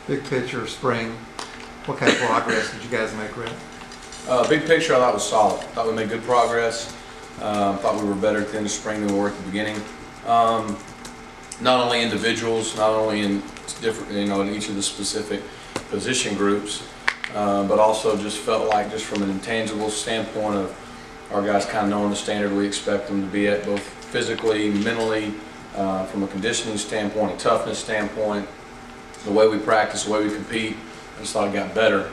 Big picture, spring. What kind of progress did you guys make, Rhett? Big picture, I thought was solid. Thought we made good progress. Thought we were better at the end of spring than we were at the beginning. Not only individuals, not only in different, in each of the specific position groups, but also just felt like, just from an intangible standpoint of our guys kind of knowing the standard we expect them to be at, both physically, mentally, from a conditioning standpoint, a toughness standpoint, the way we practice, the way we compete. I just thought it got better.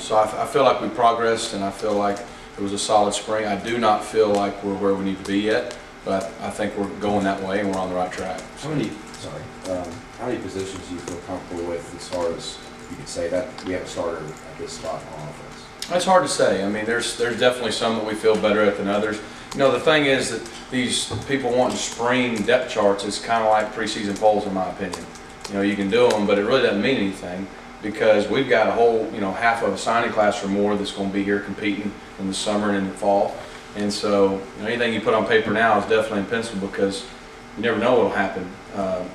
So I feel like we progressed, and I feel like it was a solid spring. I do not feel like we're where we need to be yet, but I think we're going that way and we're on the right track. How many positions do you feel comfortable with, as far as you could say that we have a starter at this spot on offense? That's hard to say. I mean, there's definitely some that we feel better at than others. The thing is that these people wanting spring depth charts is kind of like preseason polls, in my opinion. You can do them, but it really doesn't mean anything, because we've got a whole, half of a signing class or more that's going to be here competing in the summer and in the fall. And so, anything you put on paper now is definitely in pencil, because you never know what will happen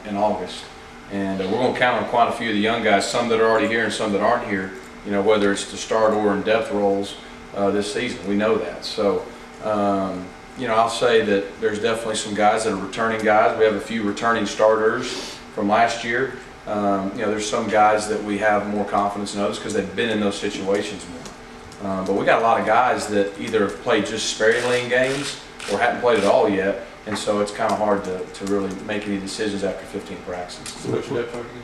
in August. And we're going to count on quite a few of the young guys, some that are already here and some that aren't here, whether it's to start or in depth roles this season. We know that. So, I'll say that there's definitely some guys that are returning guys. We have a few returning starters from last year. There's some guys that we have more confidence in others because they've been in those situations more. But we got a lot of guys that either have played just sparingly in games or hadn't played at all yet, and so it's kind of hard to really make any decisions after 15 practices. Which depth are you?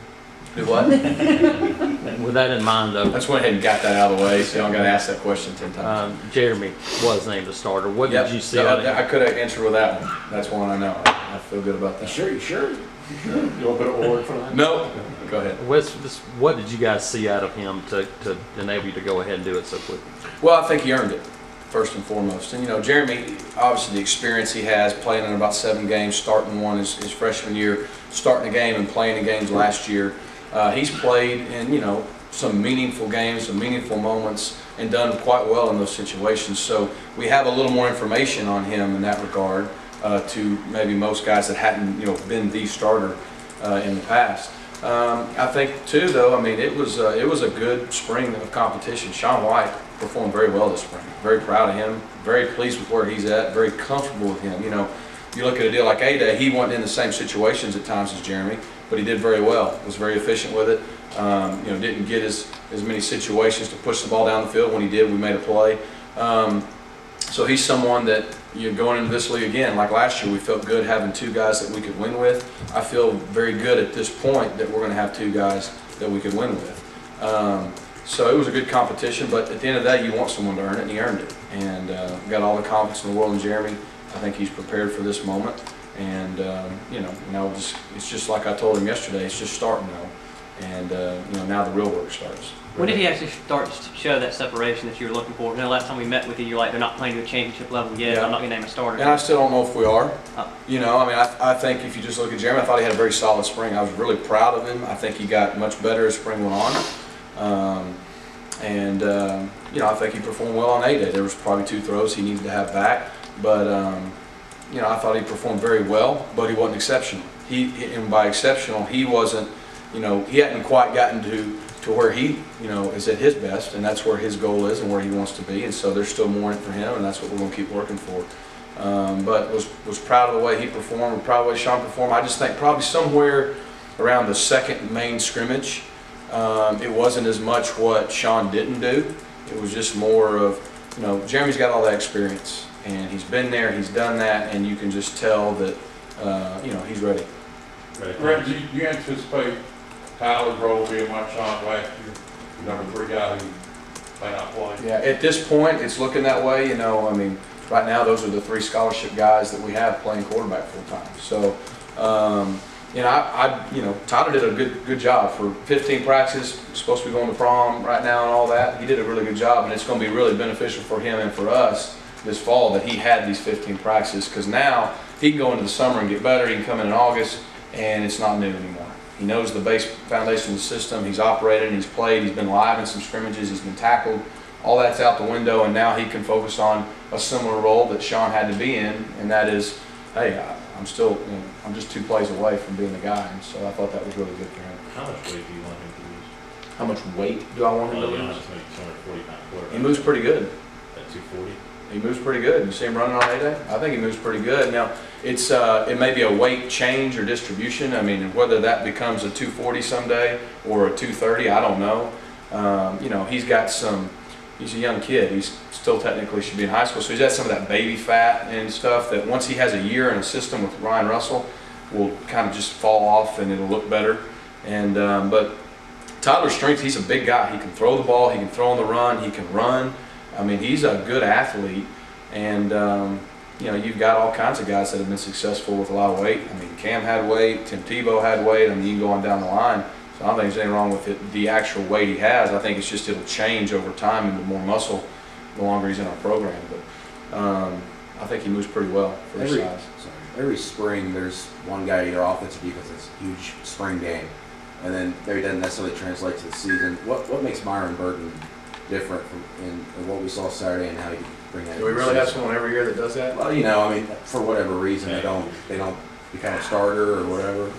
Do what? With that in mind, though, Let's went ahead and got that out of the way, so you don't got to ask that question 10 times. Jeremy was named a starter. What Yep. did you see out of him? I could have answered with that one. That's one I know. I feel good about that. You sure? You want a bit of order for that? No. Go ahead. What did you guys see out of him to enable you to go ahead and do it so quickly? Well, I think he earned it, first and foremost. And, Jeremy, obviously the experience he has, playing in about 7 games, starting one his freshman year, starting a game and playing in games last year. He's played in, some meaningful games, some meaningful moments, and done quite well in those situations. So we have a little more information on him in that regard to maybe most guys that hadn't, been the starter in the past. I think too, though, it was a good spring of competition. Sean White performed very well this spring. Very proud of him. Very pleased with where he's at. Very comfortable with him. You look at a deal like A-Day, he wasn't in the same situations at times as Jeremy, but he did very well. Was very efficient with it. Didn't get as many situations to push the ball down the field. When he did, we made a play. So he's someone that, going into this league again, like last year, we felt good having 2 guys that we could win with. I feel very good at this point that we're going to have 2 guys that we could win with. So it was a good competition, but at the end of the day, you want someone to earn it, and he earned it. And got all the confidence in the world in Jeremy. I think he's prepared for this moment. And, it's just like I told him yesterday, it's just starting now. And, now the real work starts. When did he actually start to show that separation that you were looking for? Last time we met with you, you're like, they're not playing to a championship level yet. Yeah. I'm not going to name a starter. And I still don't know if we are. Oh. I think if you just look at Jeremy, I thought he had a very solid spring. I was really proud of him. I think he got much better as spring went on. I think he performed well on A-Day. There was probably 2 throws he needed to have back. But, I thought he performed very well, but he wasn't exceptional. And by exceptional, he wasn't, he hadn't quite gotten to where he, is at his best, and that's where his goal is and where he wants to be. And so there's still more in it for him, and that's what we're going to keep working for. But was proud of the way he performed, proud of the way Sean performed. I just think probably somewhere around the second main scrimmage, it wasn't as much what Sean didn't do. It was just more of, Jeremy's got all that experience, and he's been there, he's done that, and you can just tell that, he's ready. Rhett, do you anticipate Tyler's role being like Sean last year, the number 3 guy who may not play? Yeah, at this point, it's looking that way. Right now, those are the 3 scholarship guys that we have playing quarterback full time. So, Tyler did a good job for 15 practices. Supposed to be going to prom right now and all that. He did a really good job, and it's going to be really beneficial for him and for us this fall that he had these 15 practices, because now he can go into the summer and get better. He can come in August, and it's not new anymore. He knows the base foundation of the system. He's operated, he's played, he's been live in some scrimmages, he's been tackled. All that's out the window, and now he can focus on a similar role that Sean had to be in, and that is, hey, I'm still, I'm just 2 plays away from being the guy, and so I thought that was really good for him. How much weight do you want him to lose? How much weight do I want him to Well, lose? Giannis makes 240-pound quarterback. He moves pretty good. At 240. He moves pretty good. You see him running on A-Day? I think he moves pretty good. Now, it may be a weight change or distribution. I mean, whether that becomes a 240 someday or a 230, I don't know. You know, he's a young kid. He's still technically should be in high school, so he's got some of that baby fat and stuff that once he has a year in a system with Ryan Russell, will kind of just fall off and it'll look better. And but Tyler's strength, he's a big guy. He can throw the ball, he can throw on the run, he can run. I mean, he's a good athlete, and you know, you've got all kinds of guys that have been successful with a lot of weight. I mean, Cam had weight, Tim Tebow had weight. I mean, you can go on down the line. So I don't think there's anything wrong with it, the actual weight he has. I think it's just it'll change over time into more muscle the longer he's in our program. But I think he moves pretty well for his size. Every spring, there's one guy either offense or defense that's a huge spring game, and then maybe doesn't necessarily translate to the season. What makes Myron Burton different from in what we saw Saturday and how you bring that? Do we really have someone every year that does that? Well, you know, I mean, for whatever reason, they don't become a starter or whatever.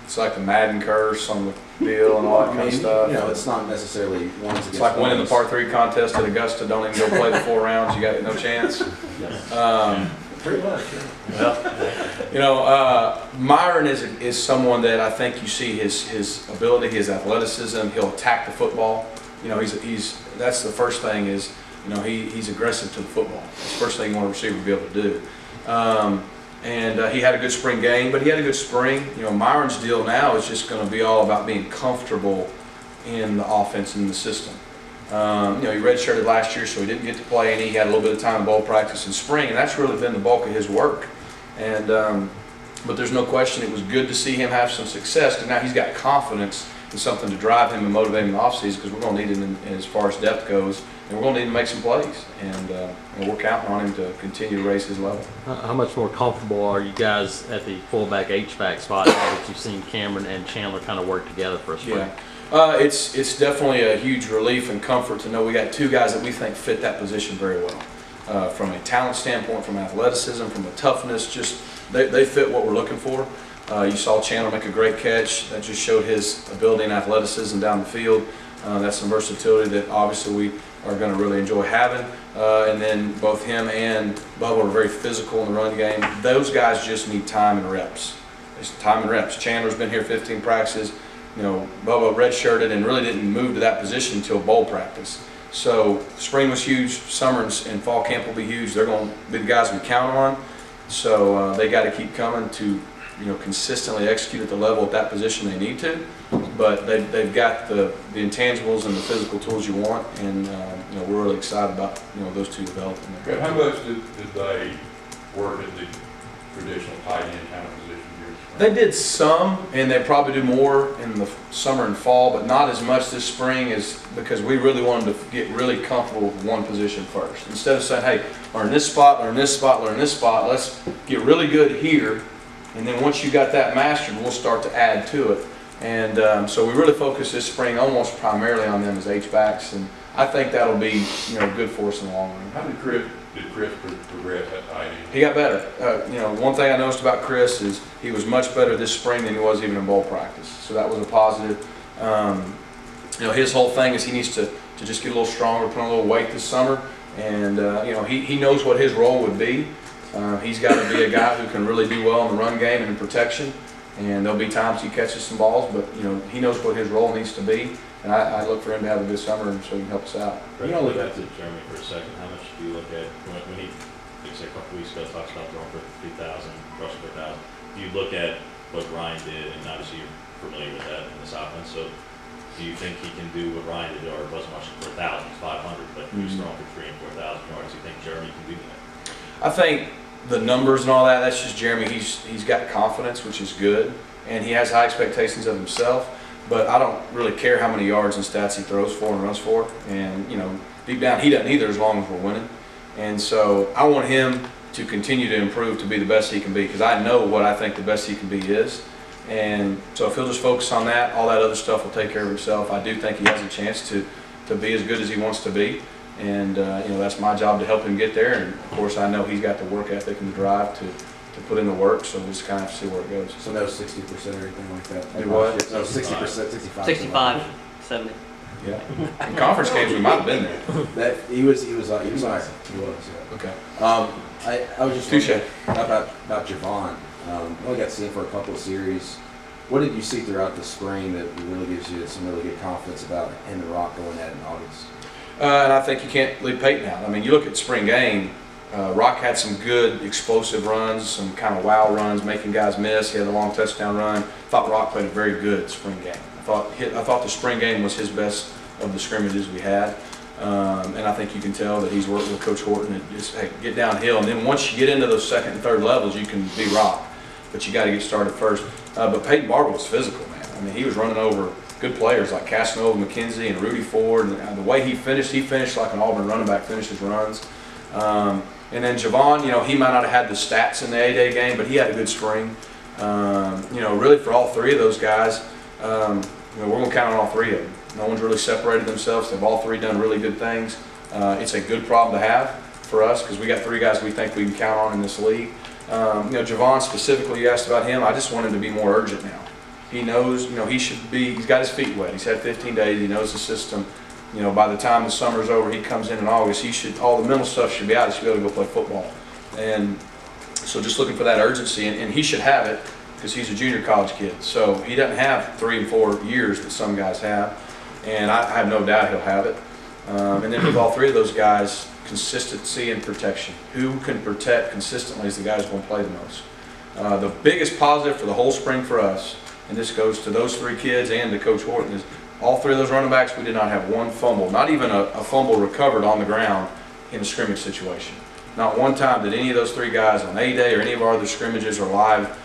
It's like the Madden curse on the deal and all that kind of stuff. You know, it's not necessarily ones against It's like winning the ones. par 3 contest at Augusta. Don't even go play the 4 rounds. You got no chance. Pretty much, yeah. You know, Myron is someone that I think you see his ability, his athleticism. He'll attack the football. You know, that's the first thing is, you know, he's aggressive to the football. That's the first thing you want a receiver to be able to do. And he had a good spring game, but he had a good spring. You know, Myron's deal now is just going to be all about being comfortable in the offense and the system. You know, he redshirted last year, so he didn't get to play, and he had a little bit of time in bowl practice in spring, and that's really been the bulk of his work. And but there's no question it was good to see him have some success, because now he's got confidence and something to drive him and motivate him in the offseason, because we're going to need him as far as depth goes, and we're going to need him to make some plays. And we're counting on him to continue to raise his level. How much more comfortable are you guys at the fullback H-back spot now that you've seen Cameron and Chandler kind of work together for a spring? Yeah. It's definitely a huge relief and comfort to know we got 2 guys that we think fit that position very well. From a talent standpoint, from athleticism, from a toughness, just they fit what we're looking for. You saw Chandler make a great catch. That just showed his ability and athleticism down the field. That's some versatility that obviously we are going to really enjoy having. And then both him and Bubba are very physical in the run game. Those guys just need time and reps. It's time and reps. Chandler's been here 15 practices. You know, Bubba redshirted and really didn't move to that position until bowl practice. So spring was huge. Summer and fall camp will be huge. They're going to be the guys we count on. So they got to keep coming to, you know, consistently execute at the level at that position they need to. But they've got the intangibles and the physical tools you want, and you know, we're really excited about, you know, those 2 developing there. How much did they work at the traditional tight end kind of position here? They did some, and they probably do more in the summer and fall, but not as much this spring, as because we really wanted to get really comfortable with one position first. Instead of saying, hey, learn this spot, learn this spot, learn this spot, let's get really good here, and then once you got that mastered, we'll start to add to it. And so we really focused this spring almost primarily on them as H-backs, and I think that'll be, you know, good for us in the long run. How did Chris progress at tight end? He got better. You know, one thing I noticed about Chris is he was much better this spring than he was even in bowl practice. So that was a positive. You know, his whole thing is he needs to just get a little stronger, put on a little weight this summer, and you know, he knows what his role would be. He's got to be a guy who can really do well in the run game and in protection. And there'll be times he catches some balls, but you know, he knows what his role needs to be. And I look for him to have a good summer, and so he can help us out. You know, look back to Jeremy for a second. How much do you look at when he, like say a couple weeks ago, talks about throwing for 3,000, rushing for 1,000? Do you look at what Ryan did, and obviously you're familiar with that in this offense? So, do you think he can do what Ryan did, or wasn't rushing for 1,000, 500, but he was throwing for 3,000 and 4,000 yards? Do you think Jeremy can do that? I think the numbers and all that, that's just Jeremy. He's got confidence, which is good, and he has high expectations of himself. But I don't really care how many yards and stats he throws for and runs for. And, you know, deep down, he doesn't either as long as we're winning. And so I want him to continue to improve to be the best he can be, because I know what I think the best he can be is. And so if he'll just focus on that, all that other stuff will take care of itself. I do think he has a chance to be as good as he wants to be. And, you know, that's my job to help him get there. And, of course, I know he's got the work ethic and the drive to put in the work, so we'll just kind of have to see where it goes. So no 60% or anything like that? Do what? No 60%, 65%? 65. 70. Yeah. In conference games, we might have been there. That he was all right. He was, yeah. Okay. I was just Touche. wondering about Javon. Only got to see him for a couple of series. What did you see throughout the spring that really gives you some really good confidence about him and Rock going at it in August? And I think you can't leave Peyton out. I mean, you look at spring game, Rock had some good explosive runs, some kind of wow runs, making guys miss. He had a long touchdown run. I thought Rock played a very good spring game. I thought the spring game was his best of the scrimmages we had. And I think you can tell that he's working with Coach Horton and just, hey, get downhill. And then once you get into those second and third levels, you can be Rock. But you got to get started first. But Peyton Barber was physical, man. I mean, he was running over good players like Casanova McKenzie and Rudy Ford. And the way he finished like an Auburn running back finishes runs. And then Javon, you know, he might not have had the stats in the A-Day game, but he had a good spring. You know, really for all three of those guys, you know, we're going to count on all three of them. No one's really separated themselves. They've all three done really good things. It's a good problem to have for us because we got three guys we think we can count on in this league. You know, Javon specifically, you asked about him. I just want him to be more urgent now. He knows, you know, he's got his feet wet. He's had 15 days. He knows the system. You know, by the time the summer's over, he comes in August. All the mental stuff should be out. He should be able to go play football. And so just looking for that urgency, and he should have it because he's a junior college kid. So he doesn't have 3 and 4 years that some guys have. And I have no doubt he'll have it. And then with all three of those guys, consistency and protection. Who can protect consistently is the guy who's going to play the most. The biggest positive for the whole spring for us, and this goes to those three kids and to Coach Horton, is all three of those running backs, we did not have one fumble, not even a fumble recovered on the ground in a scrimmage situation. Not one time did any of those three guys on A-Day or any of our other scrimmages or live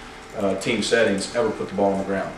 team settings ever put the ball on the ground.